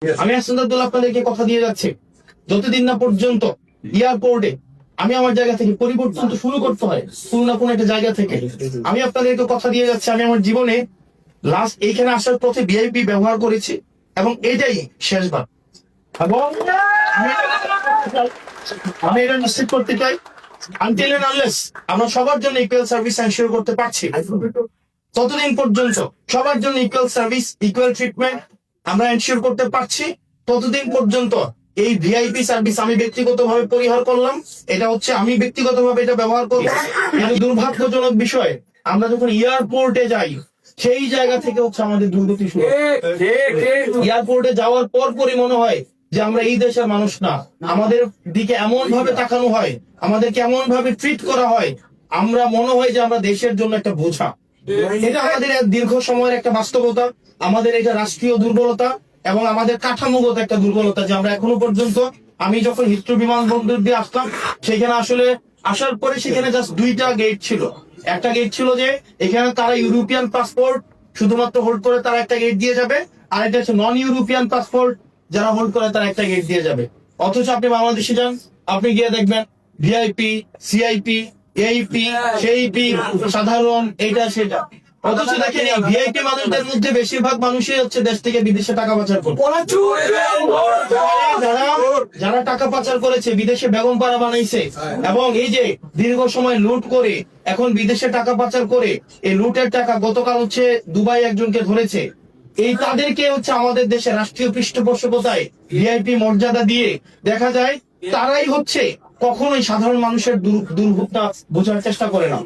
আমি আসাদুল্লাহ আপনাদেরকে কথা দিয়ে যাচ্ছি, যতদিন না পর্যন্ত এয়ারপোর্টে আমি আমার জায়গা থেকে পরিবর্তন তো শুরু করতে হয় কোনো না কোনো একটা জায়গা থেকে। আমি আপনাদেরকে কথা দিয়ে যাচ্ছি, আমি আমার জীবনে লাস্ট এইখানে আসার পথে ভিআইপি ব্যবহার করেছি এবং এটাই শেষবার। এবং আমি এটা নিশ্চিত করতে চাই, আনটিল এন্ড আনলেস আমরা সবার জন্য ইকুয়াল সার্ভিস এনশিওর করতে পারছি, ততদিন পর্যন্ত সবার জন্য ইকুয়াল সার্ভিস ইকুয়াল ট্রিটমেন্ট আমরা এনশিওর করতে পারছি, ততদিন পর্যন্ত এই ভিআইপি সার্ভিস আমি ব্যক্তিগতভাবে পরিহার করলাম। এটা হচ্ছে আমি ব্যক্তিগতভাবে এটা ব্যবহার করলাম। কিন্তু দুর্ভাগ্যজনক বিষয়, আমরা যখন এয়ারপোর্টে যাই সেই জায়গা থেকে হচ্ছে আমাদের দুর্গতি শুরু। এয়ারপোর্টে যাওয়ার পরই মনে হয় যে আমরা এই দেশের মানুষ না, আমাদের দিকে এমন ভাবে তাকানো হয়, আমাদেরকে এমন ভাবে ট্রিট করা হয়, আমরা মনে হয় যে আমরা দেশের জন্য একটা বোঝা। এটা আমাদের এক দীর্ঘ সময়ের একটা বাস্তবতা, আমাদের এটা রাষ্ট্রীয় দুর্বলতা এবং আমাদের কাঠামোগত একটা দুর্বলতা যে আমরা এখনো পর্যন্ত, আমি যখন হিথ্রো বিমানবন্দর দিয়ে আসলাম সেখানে আসলে আসার পরে সেখানে জাস্ট দুইটা গেট ছিল। একটা গেট ছিল যে এখানে তারা ইউরোপিয়ান পাসপোর্ট শুধুমাত্র হোল্ড করে তারা একটা গেট দিয়ে যাবে, আর একটা হচ্ছে নন ইউরোপিয়ান পাসপোর্ট যারা হোল্ড করে তারা একটা গেট দিয়ে যাবে। অথচ আপনি বাংলাদেশে যান, আপনি গিয়ে দেখবেন ভিআইপি, সিআইপি, এইপি, সেইপি, সাধারণ, এটা সেটা। অথচ দেখেন এই ভিআইপি মানুষদের মধ্যে বেশিরভাগ মানুষই হচ্ছে দেশ থেকে বিদেশে টাকা পাচার করে। যারা টাকা পাচার করেছে, বিদেশে বেগম পাড়া বানাইছে এবং এই যে দীর্ঘ সময় লুট করে এখন বিদেশে টাকা পাচার করে, এই লুটের টাকা গতকাল হচ্ছে দুবাই একজনকে ধরেছে। এই তাদেরকে হচ্ছে আমাদের দেশে রাষ্ট্রীয় পৃষ্ঠপোষকতায় ভিআইপি মর্যাদা দিয়ে দেখা যায় তারাই হচ্ছে কখনোই সাধারণ মানুষের দুর্ভোগটা বোঝার চেষ্টা করে না।